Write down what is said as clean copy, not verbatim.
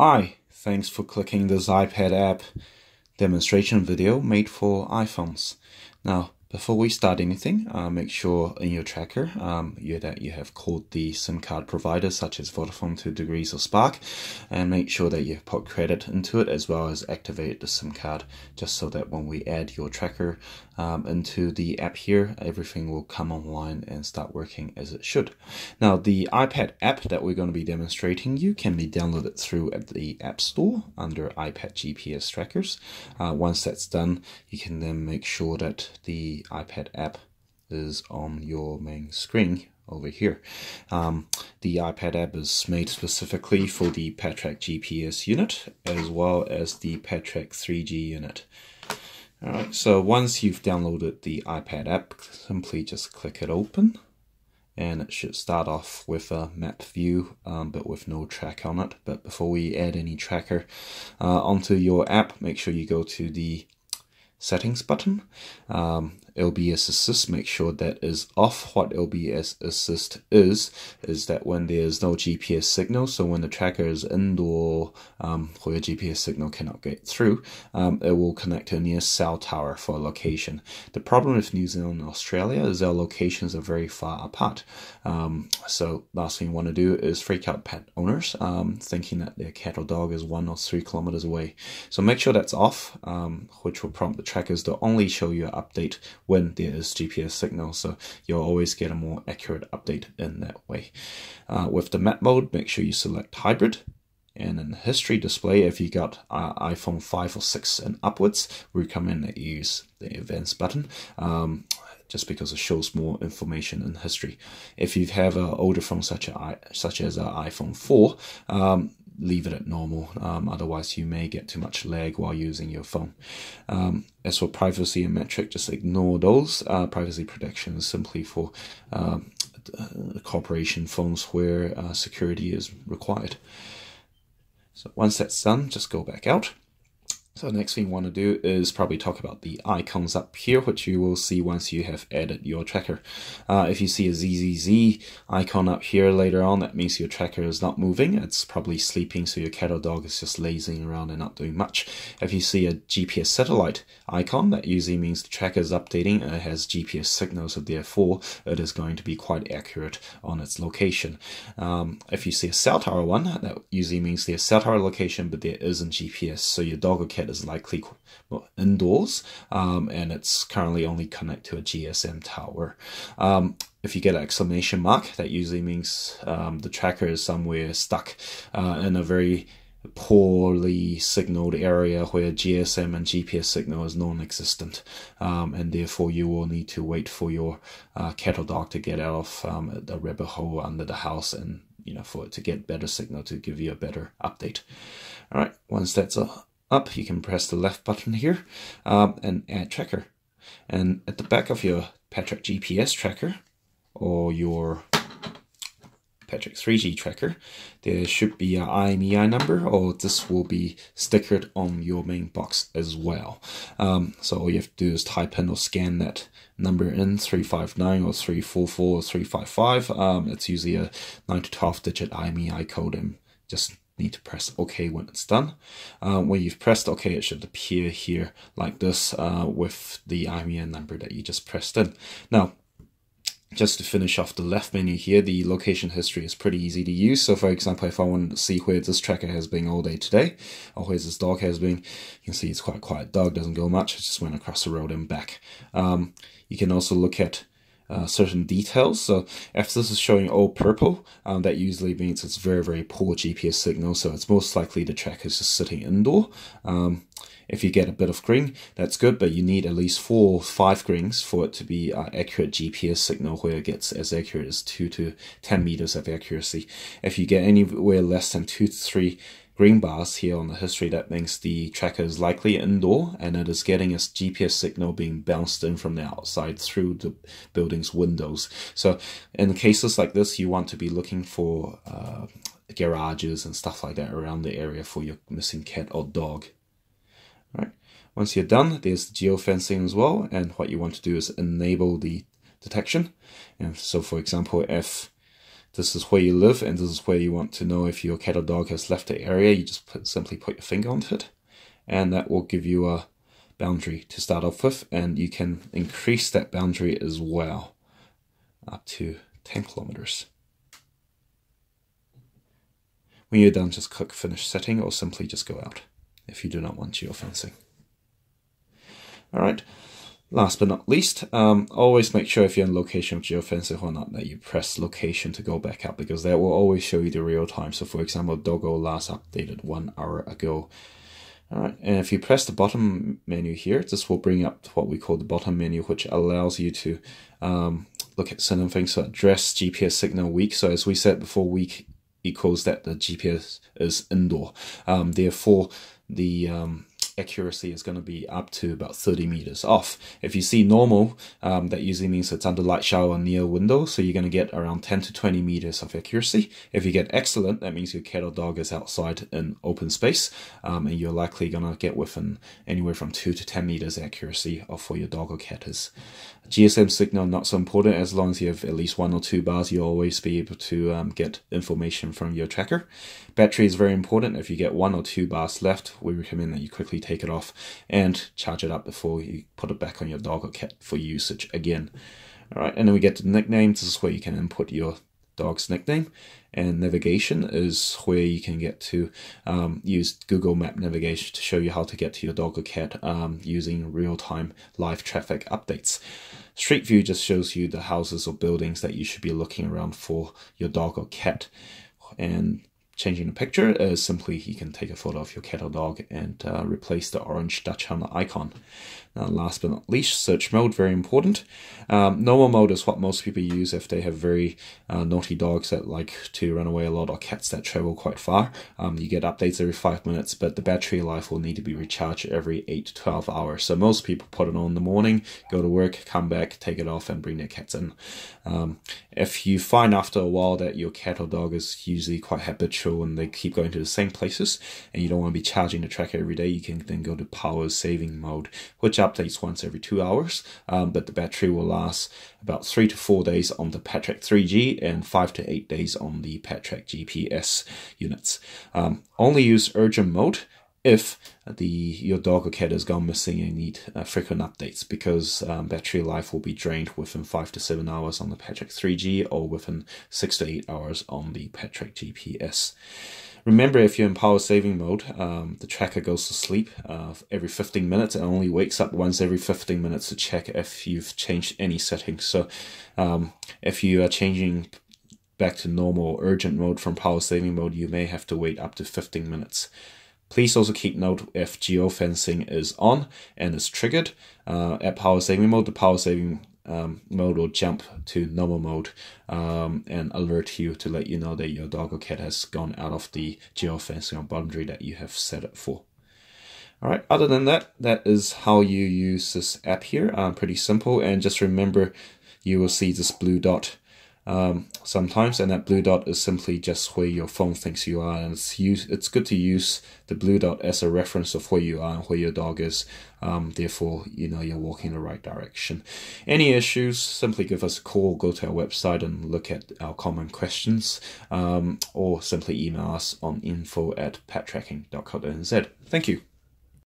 Hi, thanks for clicking this iPad app demonstration video made for iPhones. Now, before we start anything, make sure in your tracker that you have called the SIM card provider such as Vodafone, 2 Degrees or Spark, and make sure that you put credit into it as well as activate the SIM card, just so that when we add your tracker into the app here, everything will come online and start working as it should. Now, the iPad app that we're going to be demonstrating you can be downloaded through at the App Store under iPet GPS trackers. Once that's done, you can then make sure that the iPad app is on your main screen over here. The iPad app is made specifically for the Petrek GPS unit as well as the Petrek 3G unit. Alright, so once you've downloaded the iPad app, simply just click it open, and it should start off with a map view, but with no track on it. But before we add any tracker onto your app, make sure you go to the settings button. LBS Assist, make sure that is off. What LBS Assist is that when there's no GPS signal, so when the tracker is indoor where a GPS signal cannot get through, it will connect to a near cell tower for a location. The problem with New Zealand and Australia is our locations are very far apart. So last thing you want to do is freak out pet owners thinking that their cat or dog is 1 or 3 kilometers away. So make sure that's off, which will prompt the trackers to only show you an update when there is GPS signal, so you'll always get a more accurate update in that way. With the map mode, make sure you select hybrid, and in the history display, if you got iPhone 5 or 6 and upwards, we recommend that you use the events button, just because it shows more information in history. If you have an older phone such as an iPhone 4, leave it at normal, otherwise you may get too much lag while using your phone. As for privacy and metric, just ignore those. Privacy protection is simply for corporation phones where security is required. So once that's done, just go back out. So the next thing you want to do is probably talk about the icons up here, which you will see once you have added your tracker. If you see a ZZZ icon up here later on, that means your tracker is not moving. It's probably sleeping, so your cat or dog is just lazing around and not doing much. If you see a GPS satellite icon, that usually means the tracker is updating and it has GPS signals, so therefore it is going to be quite accurate on its location. If you see a cell tower one, that usually means there's cell tower location, but there isn't GPS, so your dog or cat is likely indoors, and it's currently only connected to a GSM tower. If you get an exclamation mark, that usually means the tracker is somewhere stuck in a very poorly signaled area where GSM and GPS signal is non-existent, and therefore you will need to wait for your cat or dog to get out of the rabbit hole under the house, and for it to get better signal to give you a better update. All right, once that's up, you can press the left button here and add tracker. And at the back of your Petrek GPS tracker or your Petrek 3G tracker, there should be an IMEI number, or this will be stickered on your main box as well. So all you have to do is type in or scan that number in, 359 or 344 or 355. It's usually a 9 to 12 digit IMEI code, and just need to press OK when it's done. When you've pressed OK, it should appear here like this with the IMEI number that you just pressed in. Now, just to finish off the left menu here, the location history is pretty easy to use. So for example, if I wanted to see where this tracker has been all day today, or where this dog has been, you can see it's quite a quiet dog, doesn't go much, it just went across the road and back. You can also look at certain details. So if this is showing all purple, that usually means it's very, very poor GPS signal, so it's most likely the tracker is just sitting indoor. If you get a bit of green, that's good, but you need at least 4 or 5 greens for it to be accurate GPS signal, where it gets as accurate as 2 to 10 meters of accuracy. If you get anywhere less than 2 to 3 green bars here on the history, that means the tracker is likely indoor and it is getting a GPS signal being bounced in from the outside through the building's windows. So in cases like this, you want to be looking for garages and stuff like that around the area for your missing cat or dog. Right. Once you're done, there's the geofencing as well, and what you want to do is enable the detection. And so for example, if this is where you live and this is where you want to know if your cat or dog has left the area. You just simply put your finger onto it, and that will give you a boundary to start off with, and you can increase that boundary as well up to 10 kilometers. When you're done, just click Finish Setting or simply just go out if you do not want geofencing. Alright, last but not least, always make sure if you're in location of geofencing or not that you press location to go back up, because that will always show you the real time. So for example, doggo last updated 1 hour ago. Alright, and if you press the bottom menu here, this will bring up what we call the bottom menu, which allows you to look at certain things. So address GPS signal weak. So as we said before, weak equals that the GPS is indoor. Therefore, the accuracy is going to be up to about 30 meters off. If you see normal, that usually means it's under light shower near window, so you're going to get around 10 to 20 meters of accuracy. If you get excellent, that means your cat or dog is outside in open space, and you're likely going to get within anywhere from 2 to 10 meters accuracy of where your dog or cat is. GSM signal not so important. As long as you have at least 1 or 2 bars, you'll always be able to get information from your tracker. Battery is very important. If you get 1 or 2 bars left, we recommend that you quickly take it off and charge it up before you put it back on your dog or cat for usage again. Alright, and then we get to nicknames. This is where you can input your dog's nickname, and navigation is where you can get to use Google Map navigation to show you how to get to your dog or cat using real-time live traffic updates. Street view just shows you the houses or buildings that you should be looking around for your dog or cat. And changing the picture is simply you can take a photo of your cat or dog and replace the orange Dutch helmet icon. Now, last but not least, search mode, very important. Normal mode is what most people use if they have very naughty dogs that like to run away a lot, or cats that travel quite far. You get updates every 5 minutes, but the battery life will need to be recharged every 8 to 12 hours. So most people put it on in the morning, go to work, come back, take it off, and bring their cats in. If you find after a while that your cat or dog is usually quite habitual and they keep going to the same places, and you don't want to be charging the tracker every day, you can then go to power saving mode, which updates once every 2 hours, but the battery will last about 3 to 4 days on the Petrek 3G and 5 to 8 days on the Petrek GPS units. Only use urgent mode if your dog or cat has gone missing and need frequent updates, because battery life will be drained within 5 to 7 hours on the Petrek 3G or within 6 to 8 hours on the Petrek GPS. Remember, if you're in power saving mode, the tracker goes to sleep every 15 minutes and only wakes up once every 15 minutes to check if you've changed any settings. So if you are changing back to normal urgent mode from power saving mode, you may have to wait up to 15 minutes. Please also keep note if geofencing is on and is triggered at power saving mode, the power saving mode will jump to normal mode and alert you to let you know that your dog or cat has gone out of the geofencing boundary that you have set it for. Alright, other than that, that is how you use this app here. Pretty simple, and just remember you will see this blue dot sometimes, and that blue dot is simply just where your phone thinks you are, and it's good to use the blue dot as a reference of where you are and where your dog is. Therefore, you know you're walking in the right direction. Any issues, simply give us a call, go to our website and look at our common questions, or simply email us on info@pettracking.co.nz. Thank you.